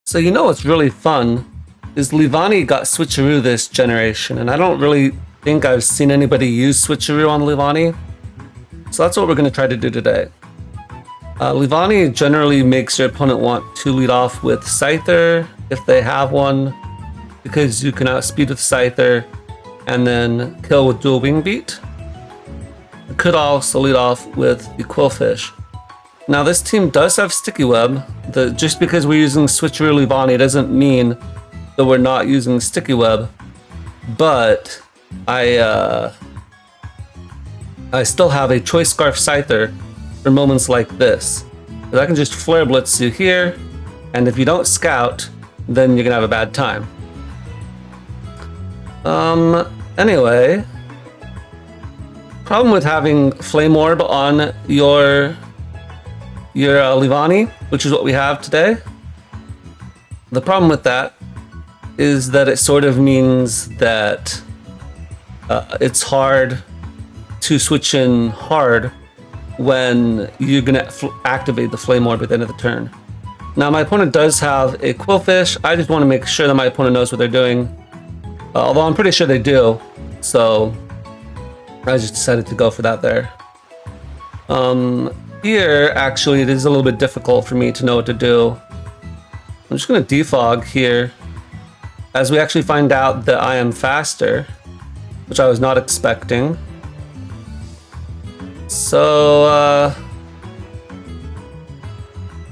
So you know what's really fun is Leavanny got Switcheroo this generation, and I don't really think I've seen anybody use Switcheroo on Leavanny. So that's what we're going to try to do today. Leavanny generally makes your opponent want to lead off with Scyther if they have one, because you can outspeed with Scyther and then kill with Dual Wingbeat. It could also lead off with the Quillfish. Now this team does have Sticky Web. Just because we're using Switcheroo Leavanny doesn't mean that we're not using Sticky Web, but I still have a Choice Scarf Scyther for moments like this. I can just Flare Blitz you here, and if you don't scout, then you're gonna have a bad time. Anyway, problem with having Flame Orb on your Leavanny, which is what we have today. The problem with that is that it sort of means that it's hard to switch in hard when you're gonna activate the Flame Orb at the end of the turn. Now my opponent does have a Quillfish. I just want to make sure that my opponent knows what they're doing. Although I'm pretty sure they do, so I just decided to go for that there. Here, actually, it is a little bit difficult for me to know what to do. I'm just going to defog here, as we actually find out that I am faster, which I was not expecting. So,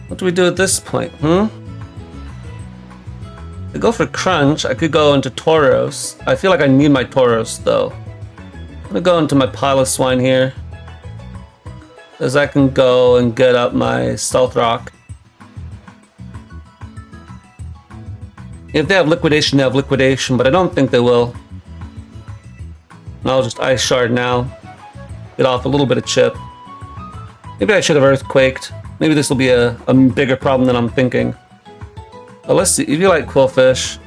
what do we do at this point, I go for Crunch. I could go into Tauros. I feel like I need my Tauros, though. I'm going to go into my Pile of Swine here, as I can go and get up my Stealth Rock. If they have Liquidation, they have Liquidation, but I don't think they will. And I'll just Ice Shard now. Get off a little bit of chip. Maybe I should have Earthquaked. Maybe this will be a bigger problem than I'm thinking. Let's see, if you like Quillfish.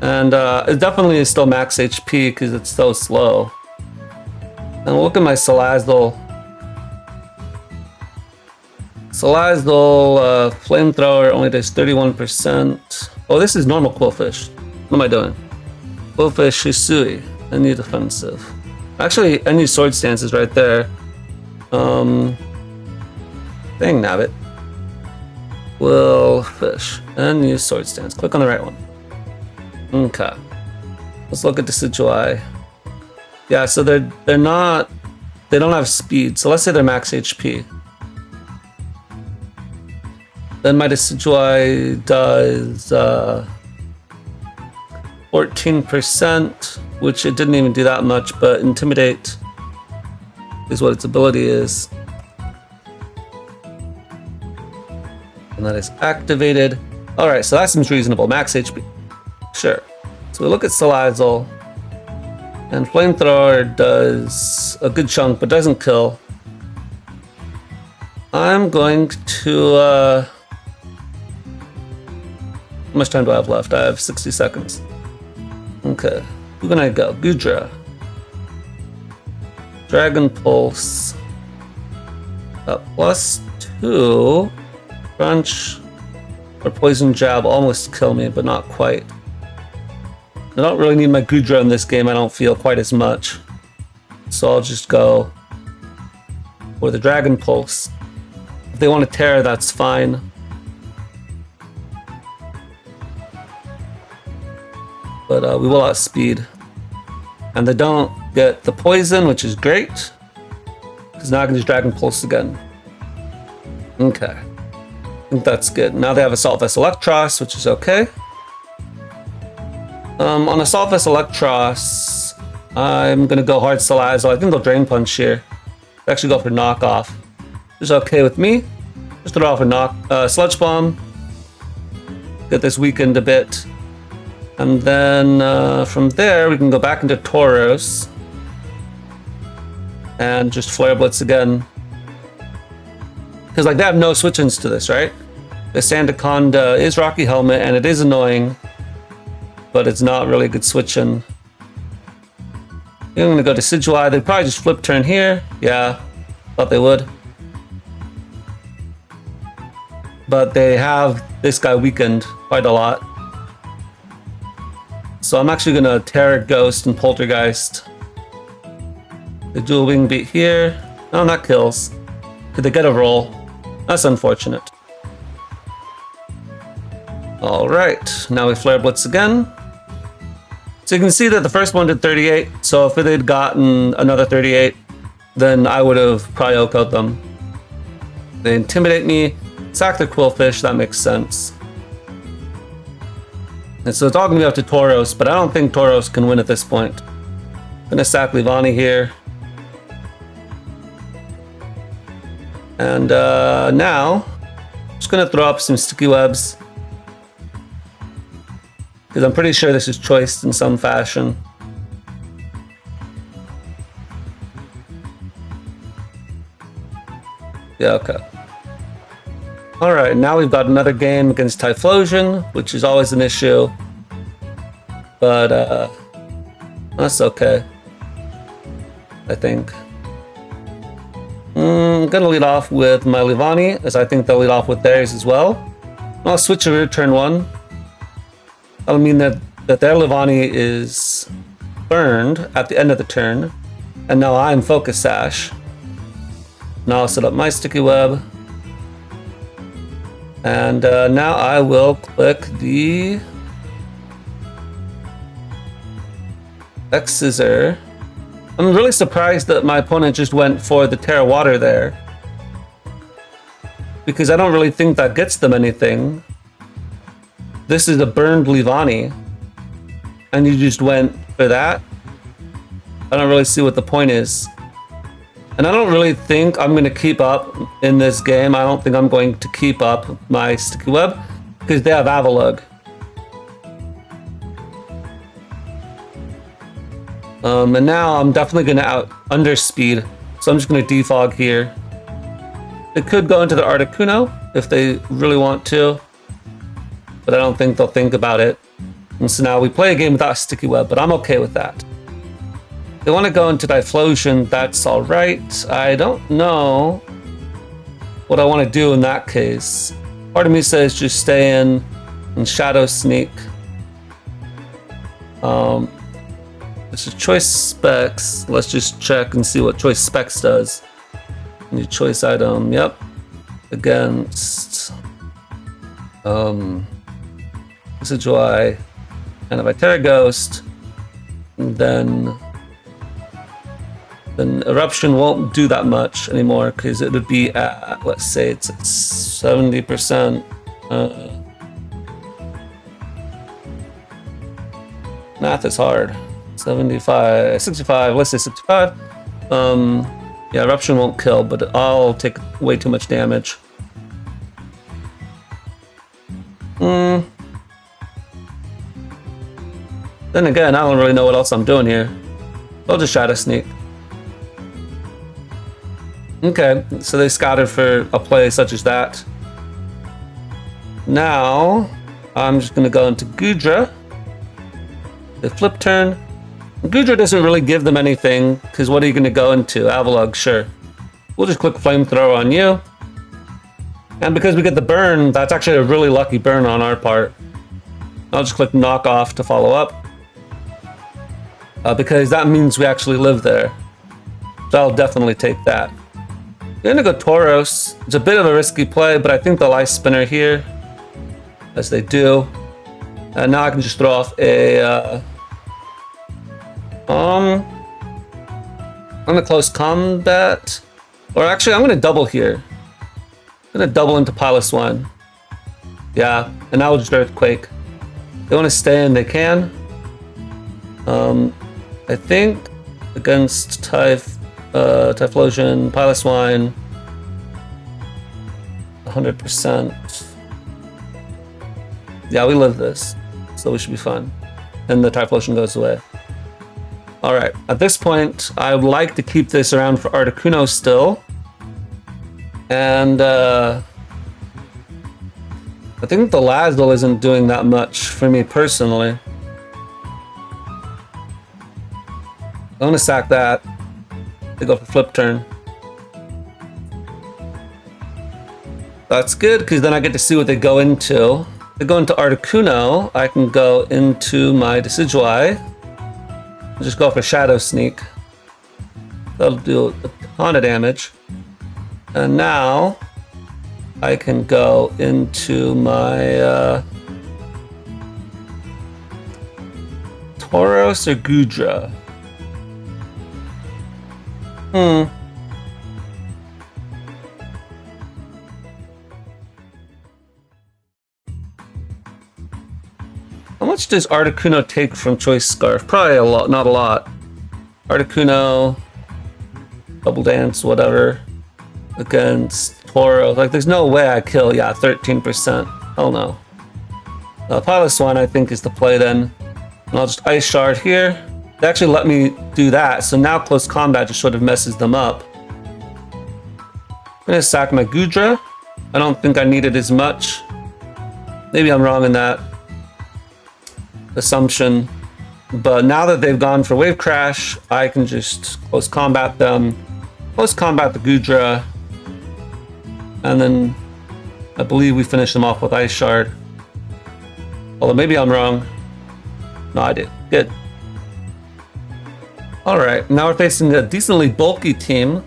And it definitely is still max HP because it's so slow. And we'll look at my Salazzle. Salazzle Flamethrower only does 31%. Oh, this is normal Quillfish. What am I doing? Quillfish Shisui. Any defensive. Actually, any Sword Stance is right there. Dang nabbit. Quillfish. And use Sword Stance. Click on the right one. Okay. Let's look at Decidueye. Yeah, so they don't have speed. So let's say they're max HP. Then my Decidueye does 14%, which it didn't even do that much, but Intimidate is what its ability is. And that is activated. Alright, so that seems reasonable. Max HP. Sure. So we look at Salazzle. And Flamethrower does a good chunk, but doesn't kill. I'm going to... how much time do I have left? I have 60 seconds. Okay. Who can I go? Goodra. Dragon Pulse. +2. Crunch. Or Poison Jab almost kill me, but not quite. I don't really need my Goodra in this game, I don't feel quite as much. So I'll just go for the Dragon Pulse. If they want to Terra, that's fine. But we will outspeed. And they don't get the poison, which is great. Because now I can just Dragon Pulse again. Okay. I think that's good. Now they have Assault Vest Electros, which is okay. On Assault Vest Electros, I'm going to go hard Salazzle. I think they'll Drain Punch here. Actually go for Knockoff. Which is okay with me. Just throw off a Sludge Bomb. Get this weakened a bit. And then from there, we can go back into Tauros. And just Flare Blitz again. Because like they have no switch-ins to this, right? The Sandaconda is Rocky Helmet, and it is annoying. But it's not really a good switch-in. I'm going to go to Decidueye. They'd probably just flip turn here. Yeah, thought they would. but they have this guy weakened quite a lot. So I'm actually gonna Terror Ghost and Poltergeist. The Dual Wingbeat here. Oh, that kills. Did they get a roll? That's unfortunate. Alright, now we Flare Blitz again. So you can see that the first one did 38, so if they'd gotten another 38, then I would have probably OHKO'd them. They intimidate me, sack the Quillfish, that makes sense. And so it's all gonna be up to Tauros, but I don't think Tauros can win at this point. I'm gonna sack Leavanny here. And now, I'm just gonna throw up some Sticky Webs. Because I'm pretty sure this is choiced in some fashion. Yeah, okay. Alright, now we've got another game against Typhlosion, which is always an issue. But, that's okay. I think. I'm gonna lead off with my Leavanny, as I think they'll lead off with theirs as well. I'll Switcheroo turn 1. That'll mean that their Leavanny is burned at the end of the turn. And now I'm Focus Sash. Now I'll set up my Sticky Web. And now I will click the X Scissor. I'm really surprised that my opponent just went for the Terra Water there. Because I don't really think that gets them anything. This is a burned Leavanny. And you just went for that? I don't really see what the point is. And I don't really think I'm going to keep up in this game. I don't think I'm going to keep up my Sticky Web. Because they have Avalugg. And now I'm definitely going to underspeed. So I'm just going to defog here. They could go into the Articuno if they really want to. But I don't think they'll think about it. And so now we play a game without Sticky Web, but I'm okay with that. They want to go into Typhlosion, that's alright. I don't know what I want to do in that case. Part of me says just stay in and Shadow Sneak. This is Choice Specs. Let's just check and see what Choice Specs does. New choice item, yep. Against Joy. And if I Terra Ghost, then Eruption won't do that much anymore because it would be at, let's say it's at 70%. Math is hard. 65, let's say 65. Yeah, Eruption won't kill, but I'll take way too much damage. Then again, I don't really know what else I'm doing here. I'll just Shadow Sneak. Okay, so they scouted for a play such as that. Now, I'm just gonna go into Goodra. The flip turn. Goodra doesn't really give them anything, because what are you gonna go into? Avalugg, sure. We'll just click Flamethrower on you. And because we get the burn, that's actually a really lucky burn on our part. I'll just click Knock Off to follow up. Because that means we actually live there. So I'll definitely take that. We're gonna go Tauros. It's a bit of a risky play, but I think they'll Ice Spinner here, as they do. And now I can just throw off a I'm gonna close combat, or actually I'm gonna double here. I'm gonna double into Piloswine. Yeah, and now we'll just Earthquake. They want to stay in, they can. I think against Typhlosion, Piloswine, 100%. Yeah, we live this, so we should be fine. And the Typhlosion goes away. Alright, at this point, I would like to keep this around for Articuno still. And I think the Lazzle isn't doing that much for me personally. I'm gonna sack that. They go for flip turn. That's good, because then I get to see what they go into. If they go into Articuno, I can go into my Decidueye. Just go for Shadow Sneak. That'll do a ton of damage. And now I can go into my Tauros or Gudra. How much does Articuno take from Choice Scarf? Probably a lot, not a lot. Articuno, Double Dance, whatever, against Tauros. Like, there's no way I kill, 13%. Hell no. Piloswine, I think, is the play then. And I'll just Ice Shard here. They actually let me do that, so now close combat just sort of messes them up. I'm gonna sack my Gudra. I don't think I need it as much. Maybe I'm wrong in that assumption. But now that they've gone for Wave Crash, I can just close combat them. Close combat the Gudra. And then I believe we finish them off with Ice Shard. Although maybe I'm wrong. No, I did. Good. Alright, now we're facing a decently bulky team.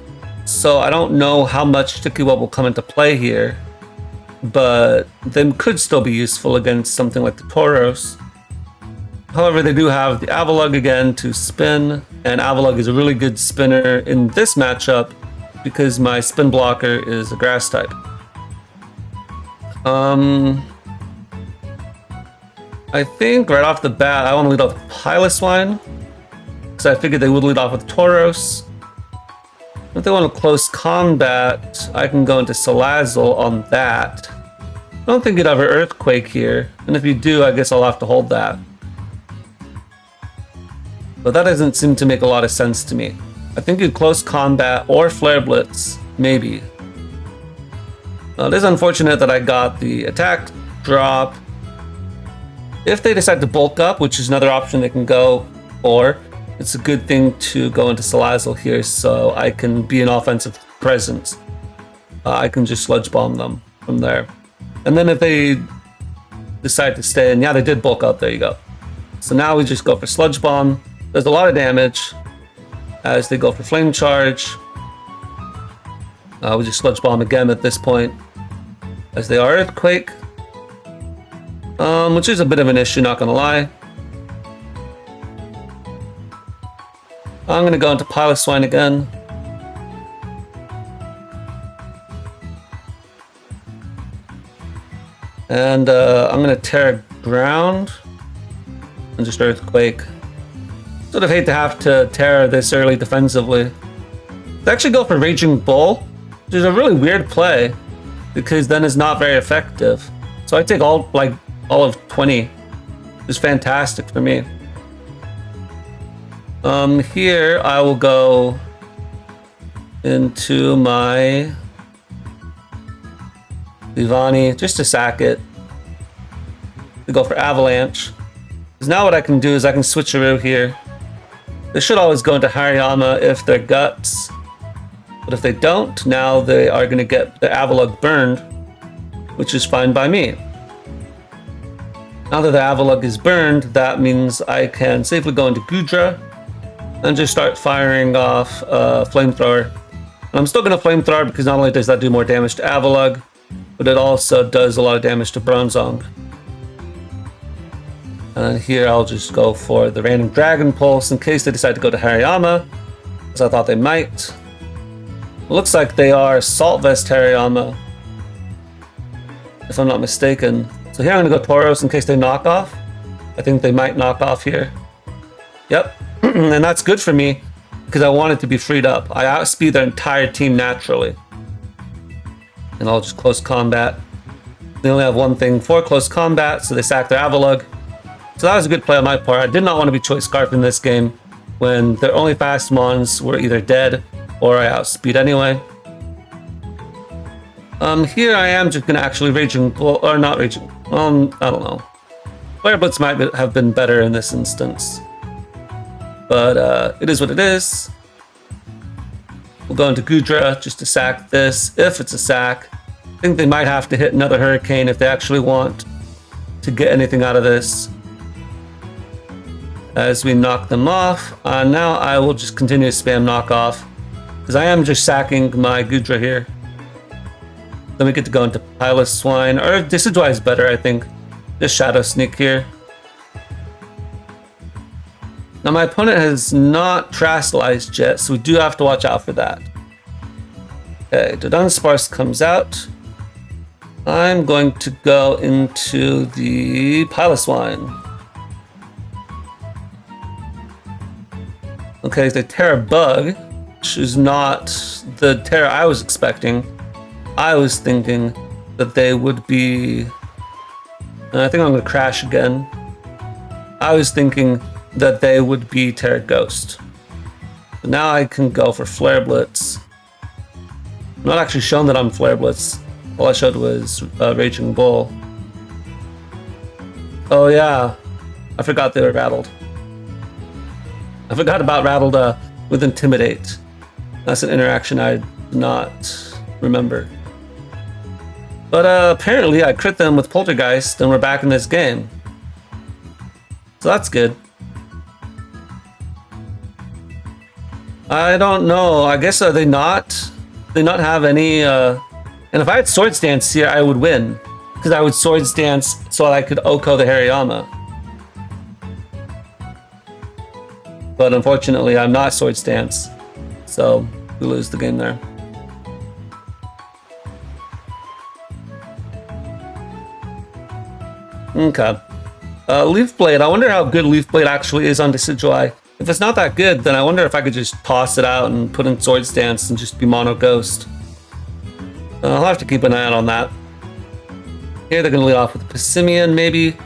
So I don't know how much Sticky Web will come into play here. But they could still be useful against something like the Tauros. However, they do have the Avalugg again to spin. And Avalugg is a really good spinner in this matchup because my spin blocker is a grass type. I think right off the bat, I want to lead off with Piloswine, because I figured they would lead off with Tauros. If they want to close combat, I can go into Salazzle on that. I don't think you'd have an Earthquake here, and if you do, I guess I'll have to hold that. But that doesn't seem to make a lot of sense to me. I think you'd close combat or Flare Blitz, maybe. It is unfortunate that I got the attack drop. If they decide to bulk up, which is another option they can go for, it's a good thing to go into Salazzle here so I can be an offensive presence. I can just Sludge Bomb them from there. And then if they decide to stay in, they did bulk up, there you go. So now we just go for Sludge Bomb. There's a lot of damage as they go for Flame Charge. We just Sludge Bomb again at this point as they are Earthquake. Which is a bit of an issue, not gonna lie. I'm gonna go into Piloswine again. And I'm gonna Terra Ground and just Earthquake. Sort of hate to have to Terra this early defensively. They actually go for Raging Bull, which is a really weird play because then it's not very effective. So I take all of 20 is fantastic for me. Here I will go into my Leavanny just to sack it. To go for Avalanche. Because now what I can do is I can Switcheroo here. They should always go into Hariyama if they're Guts. But if they don't, now they are going to get the Avalugg burned, which is fine by me. Now that the Avalugg is burned, that means I can safely go into Gudra and just start firing off Flamethrower. And I'm still going to Flamethrower because not only does that do more damage to Avalugg, but it also does a lot of damage to Bronzong. And here I'll just go for the random Dragon Pulse in case they decide to go to Hariyama, as I thought they might. It looks like they are Salt Vest Hariyama, if I'm not mistaken. So here I'm going to go Tauros in case they knock off. I think they might knock off here. Yep. And that's good for me because I want it to be freed up. I outspeed their entire team naturally. And I'll just close combat. They only have one thing for close combat, so they sack their Avalugg. So that was a good play on my part. I did not want to be Choice Scarf in this game when their only fast mons were either dead or I outspeed anyway. Here I am just gonna actually Raging Bull, or not Raging, I don't know. Flare Blitz might have been better in this instance. But it is what it is. We'll go into Gudra just to sack this, if it's a sack. I think they might have to hit another Hurricane if they actually want to get anything out of this. As we knock them off, now I will just continue to spam knock off, because I am just sacking my Gudra here. Then we get to go into Piloswine, or Decidueye is better, I think. Just Shadow Sneak here. Now my opponent has not Terastallized yet, so we do have to watch out for that. Okay, Dunsparce comes out. I'm going to go into the Piloswine. Okay, the Terra Bug, which is not the Terra I was expecting. I was thinking that they would be... I think I'm going to crash again. I was thinking that they would be Terra Ghost. But now I can go for Flare Blitz. I'm not actually shown that I'm Flare Blitz. All I showed was Raging Bull. Oh yeah, I forgot they were rattled. I forgot about rattled with Intimidate. That's an interaction I did not remember. But apparently I crit them with Poltergeist and we're back in this game. So that's good. I don't know, I guess they not have any and if I had Sword Stance here I would win. Because I would Sword Stance so I could Oko the Hariyama. But unfortunately I'm not Sword Stance. So we lose the game there. Okay. Leaf Blade. I wonder how good Leaf Blade actually is on Decidueye. If it's not that good, then I wonder if I could just toss it out and put in Sword Stance and just be Mono Ghost. I'll have to keep an eye out on that. Here they're going to lead off with Passimian, maybe.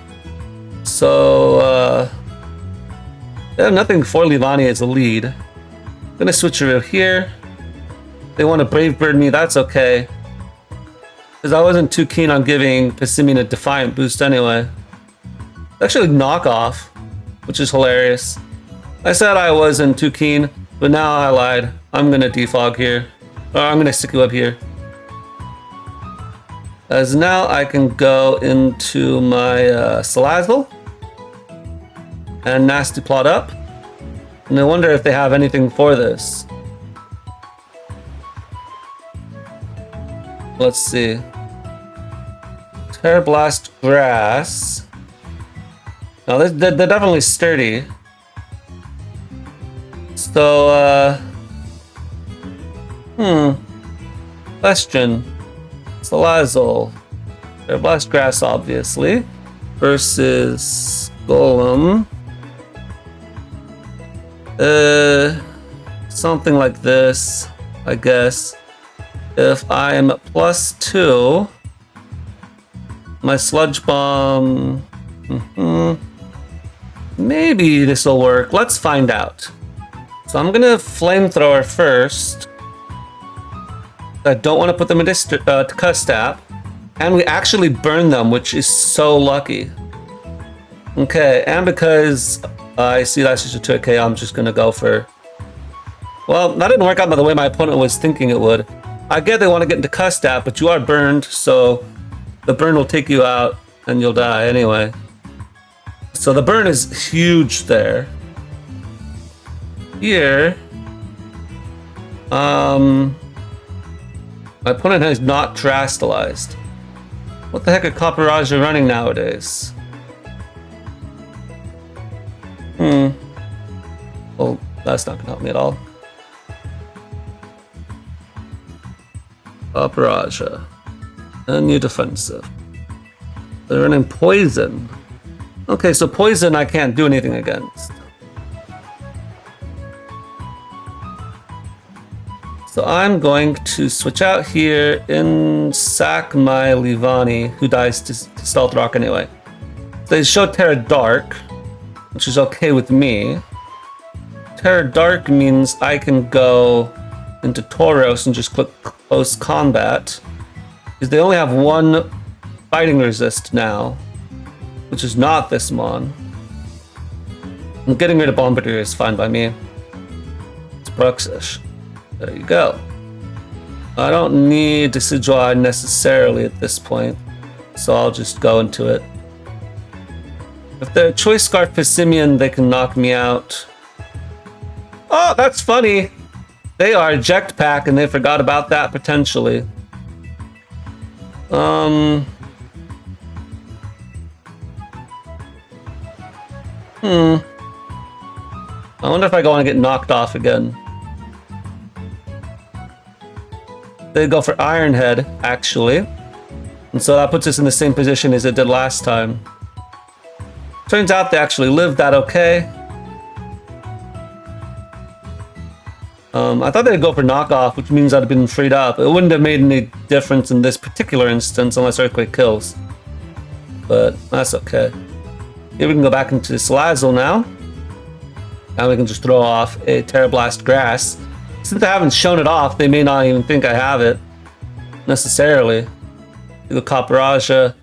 So, they have nothing for Leavanny as a lead. I'm going to Switcheroo here. They want to Brave Bird me, that's okay. Because I wasn't too keen on giving Passimian a Defiant boost anyway. Actually knockoff, which is hilarious. I said I wasn't too keen, but now I lied. I'm gonna defog here. Or I'm gonna stick you up here. As now I can go into my Salazzle and Nasty Plot up. And I wonder if they have anything for this. Let's see. Terra Blast Grass. No, they're definitely sturdy. So, question. Salazzle. Terra Blast Grass, obviously. Versus Golem. Something like this, I guess. If I'm at +2, my Sludge Bomb, maybe this will work. Let's find out. So I'm gonna Flamethrower first. I don't want to put them in Custap, and we actually burn them, which is so lucky. Okay, and because I see that's just a 2k, I'm just gonna go for. Well, that didn't work out by the way my opponent was thinking it would. I get they want to get into Custap, but you are burned, so the burn will take you out and you'll die anyway. So the burn is huge there. Here, my opponent has not Terastallized. What the heck are Copperaja running nowadays? Well, that's not gonna help me at all. Copperaja. And new defensive. They're running Poison. Okay, so Poison I can't do anything against. So I'm going to switch out here and sack my Leavanny, who dies to Stealth Rock anyway. They show Terra Dark, which is okay with me. Terra Dark means I can go into Tauros and just click Close Combat. Because they only have one Fighting Resist now, which is not this Mon. And getting rid of Bombardier is fine by me. It's Bruxish. There you go. I don't need Decidueye necessarily at this point, so I'll just go into it. If they're Choice Scarf Pissimian, they can knock me out. Oh, that's funny! They are Eject Pack and they forgot about that potentially. I wonder if I want to get knocked off again. They go for Iron Head, actually. And so that puts us in the same position as it did last time. Turns out they actually lived that okay. I thought they'd go for knockoff, which means I'd have been freed up. It wouldn't have made any difference in this particular instance unless Earthquake kills. But that's okay. Here we can go back into Salazzle now. Now we can just throw off a Terrablast Grass. Since I haven't shown it off, they may not even think I have it necessarily. We go Copperaja,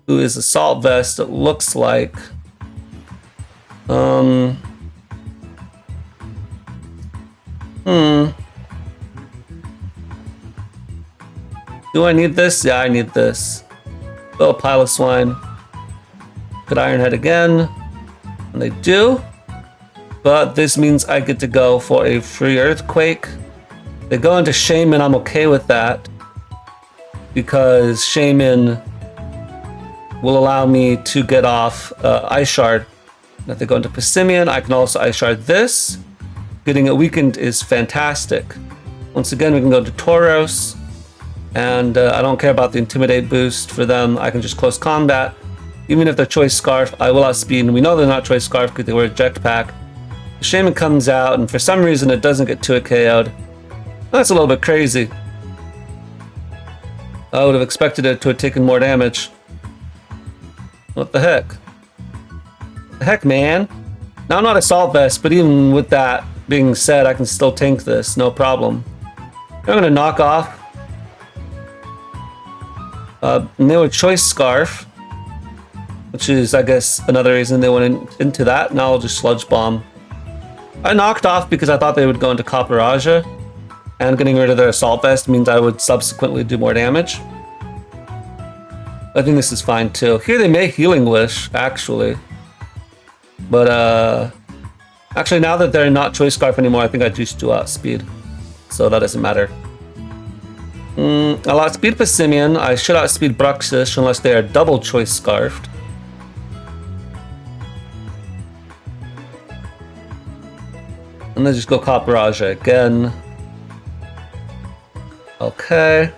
who is Assault Vest, it looks like. Do I need this? Yeah, I need this. Oh, Pile of Swine. Could Iron Head again. And they do. But this means I get to go for a free Earthquake. They go into Shaman, I'm okay with that. Because Shaman will allow me to get off Ice Shard. If they go into Pissimian, I can also Ice Shard this. Getting it weakened is fantastic. Once again, we can go to Tauros. And I don't care about the Intimidate boost for them. I can just close combat. Even if they're Choice Scarf, I will outspeed. And we know they're not Choice Scarf because they were Eject Pack. The Shaman comes out, and for some reason it doesn't get 2 KO'd. That's a little bit crazy. I would have expected it to have taken more damage. What the heck? What the heck, man? Now I'm not Assault Vest, but even with that being said, I can still tank this, no problem. I'm gonna knock off. And they were Choice Scarf, which is, I guess, another reason they went into that. Now I'll just Sludge Bomb. I knocked off because I thought they would go into Copperaja, and getting rid of their Assault Vest means I would subsequently do more damage. I think this is fine too. Here they may Healing Wish, actually. But, actually now that they're not Choice Scarf anymore, I think I just do outspeed. So that doesn't matter. I'll outspeed Pissimian. I should outspeed Bruxish unless they are double Choice Scarfed. And then just go Copperaja again. Okay.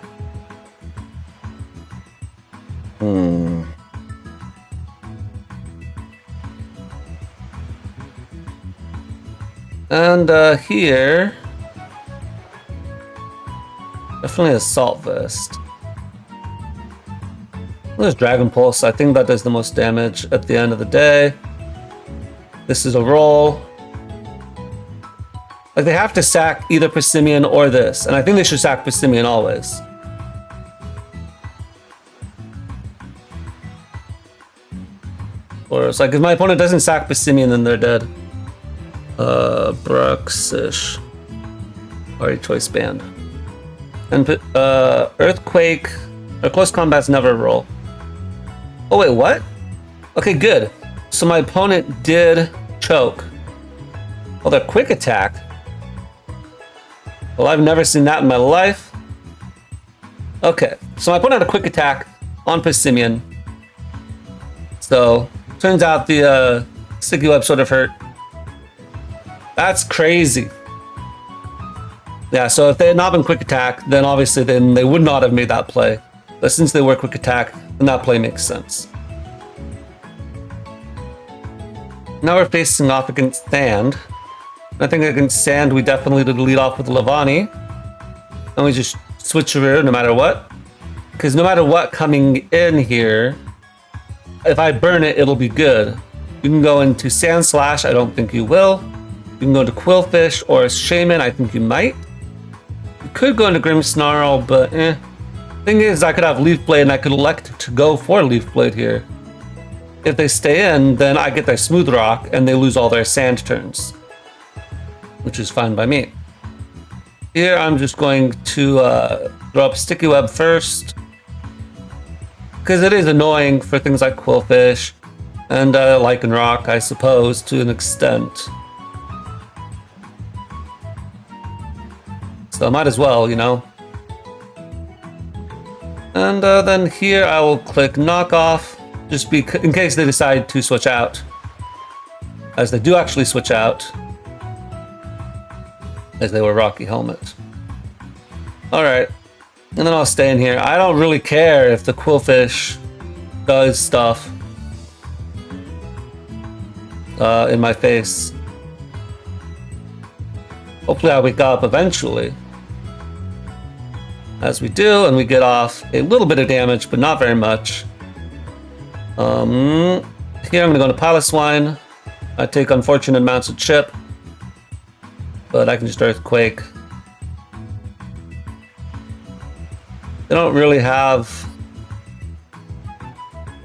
And here, definitely Assault Vest. There's Dragon Pulse. I think that does the most damage at the end of the day. This is a roll. Like, they have to sack either Pissimian or this, and I think they should sack Pissimian always. Or it's like, if my opponent doesn't sack Pissimian, then they're dead. Bruxish. Already Choice Band. And Earthquake, or Close Combat's never a roll. Oh wait, what? Okay, good. So my opponent did choke. Oh, they're Quick Attack. Well, I've never seen that in my life. Okay, so my opponent had a Quick Attack on Pissimian. So, turns out the Sticky Web sort of hurt. That's crazy. Yeah, so if they had not been Quick Attack, then obviously then they would not have made that play. But since they were Quick Attack, then that play makes sense. Now we're facing off against Sand. I think against Sand, we definitely did lead off with Leavanny. And we just Switcheroo no matter what. Because no matter what coming in here, if I burn it, it'll be good. You can go into Sand Slash, I don't think you will. You can go into Quillfish or Shaman, I think you might. You could go into Grimmsnarl, but eh. Thing is, I could have Leaf Blade and I could elect to go for Leaf Blade here. If they stay in, then I get their Smooth Rock and they lose all their sand turns. Which is fine by me. Here I'm just going to throw up Sticky Web first, because it is annoying for things like Quillfish and Lichen Rock, I suppose, to an extent. So might as well, you know. And then here I will click Knock Off, just in case they decide to switch out. As they do actually switch out. As they were Rocky Helmet. Alright. And then I'll stay in here. I don't really care if the Quillfish does stuff in my face. Hopefully I wake up eventually. As we do, and we get off a little bit of damage, but not very much. Here I'm going to go to Piloswine. I take unfortunate amounts of chip, but I can just Earthquake. They don't really have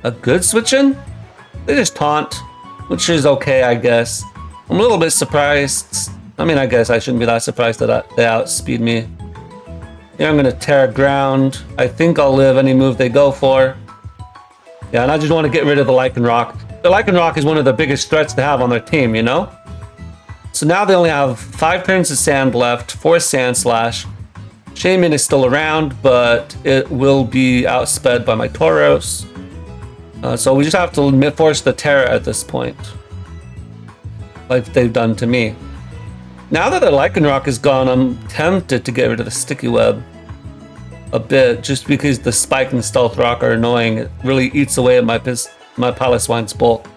a good switch-in. They just taunt, which is okay, I guess. I'm a little bit surprised. I mean, I guess I shouldn't be that surprised that they outspeed me. Here I'm going to Terra Ground. I think I'll live any move they go for. Yeah, and I just want to get rid of the Lichen Rock. The Lichen Rock is one of the biggest threats to have on their team, you know? So now they only have 5 turns of Sand left, 4 Sand Slash. Shaman is still around, but it will be outsped by my Tauros. So we just have to force the Terra at this point. Like they've done to me. Now that the Lichen Rock is gone, I'm tempted to get rid of the Sticky Web a bit, just because the Spike and Stealth Rock are annoying. It really eats away at my Piloswine's bulk.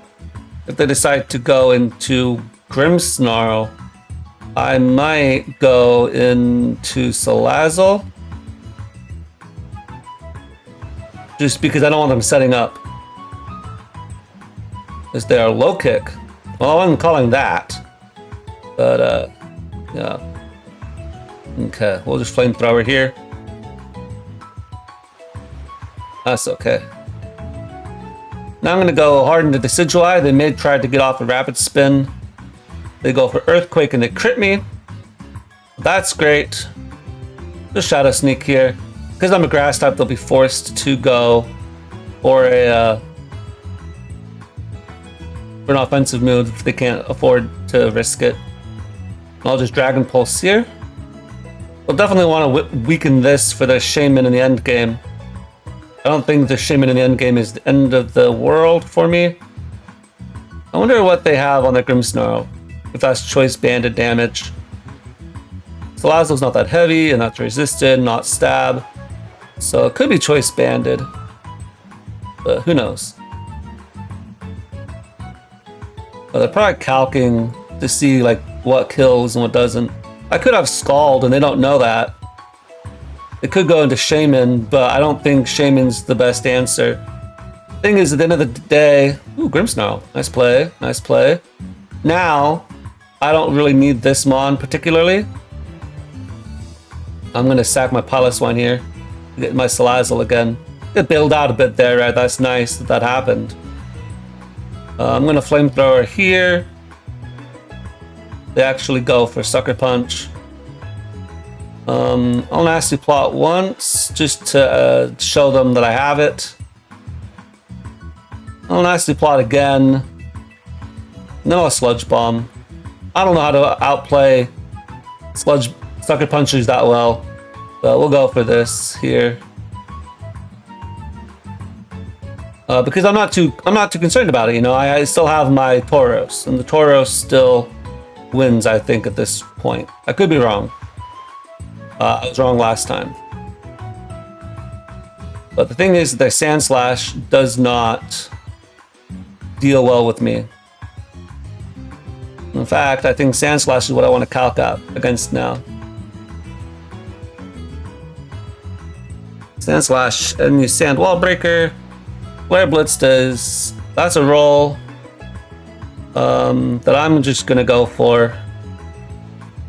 If they decide to go into Grimmsnarl, I might go into Salazzle. Just because I don't want them setting up. Is there a low kick? Well, I'm calling that. But, yeah. Okay, we'll just Flamethrower here. That's okay. Now I'm going to go hard into Decidueye. They may try to get off a Rapid Spin. They go for Earthquake and they crit me. That's great. Just Shadow Sneak here. Because I'm a Grass type, they'll be forced to go for an offensive move if they can't afford to risk it. I'll just Dragon Pulse here. We'll definitely want to weaken this for the Shaman in the end game. I don't think the Shaman in the end game is the end of the world for me. I wonder what they have on their Grimmsnarl. If that's Choice Banded damage. Salazzle's not that heavy, and that's resisted, not stab. So it could be Choice Banded. But who knows? But they're probably calcing to see like what kills and what doesn't. I could have Scald and they don't know that. It could go into Shaman, but I don't think Shaman's the best answer. Thing is, at the end of the day, ooh, Grimmsnarl, nice play, nice play. Now, I don't really need this Mon particularly. I'm gonna sack my Piloswine here, get my Salazzle again. Get bailed out a bit there, right? That's nice that that happened. I'm gonna Flamethrower here. They actually go for Sucker Punch. I'll Nasty Plot once, just to show them that I have it. I'll Nasty Plot again. And then I'll Sludge Bomb. I don't know how to outplay Sucker Punchers that well, but we'll go for this here. Because I'm not too concerned about it, you know. I still have my Tauros, and the Tauros still wins, I think, at this point. I could be wrong. I was wrong last time. But the thing is that their Sand Slash does not deal well with me. In fact, I think Sand Slash is what I want to calc out against now. Sand Slash and use Sand Wall Breaker. Flare Blitz does... That's a roll that I'm just going to go for.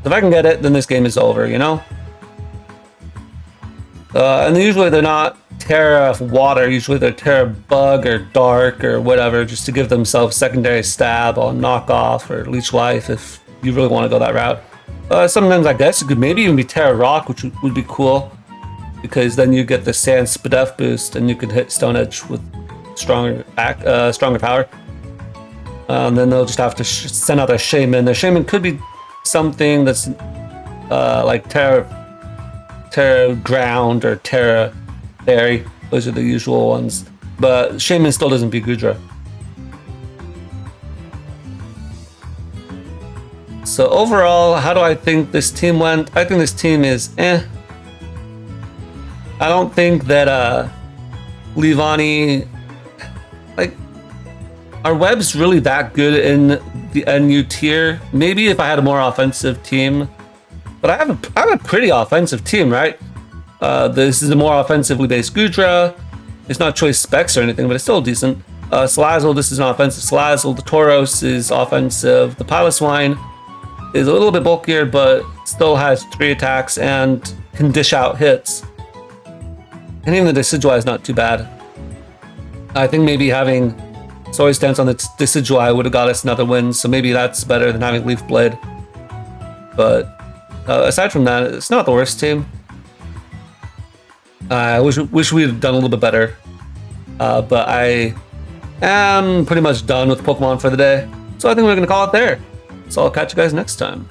If I can get it, then this game is over, you know? And usually they're not Terra Water, usually they're Terra Bug or Dark or whatever, just to give themselves secondary stab on Knockoff or Leech Life if you really want to go that route. Sometimes I guess it could maybe even be Terra Rock, which would be cool. Because then you get the Sand Spadef boost and you could hit Stone Edge with stronger power. Then they'll just have to send out their Shaman. Their Shaman could be something that's like Terra Ground or Terra Fairy. Those are the usual ones. But Shaman still doesn't beat Gudra. So overall, how do I think this team went? I think this team is eh. I don't think that Leavanny, like, our web's really that good in the NU tier. Maybe if I had a more offensive team, but I have a pretty offensive team, right? This is a more offensively based Gudra. It's not choice specs or anything, but it's still decent. Salazzle, this is an offensive Salazzle. The Tauros is offensive. The Piloswine is a little bit bulkier, but still has 3 attacks and can dish out hits. And even the Decidueye is not too bad. I think maybe having Soy Stance on the Decidueye would have got us another win, so maybe that's better than having Leaf Blade. But aside from that, it's not the worst team. I wish we had done a little bit better. But I am pretty much done with Pokemon for the day, so I think we're going to call it there. So I'll catch you guys next time.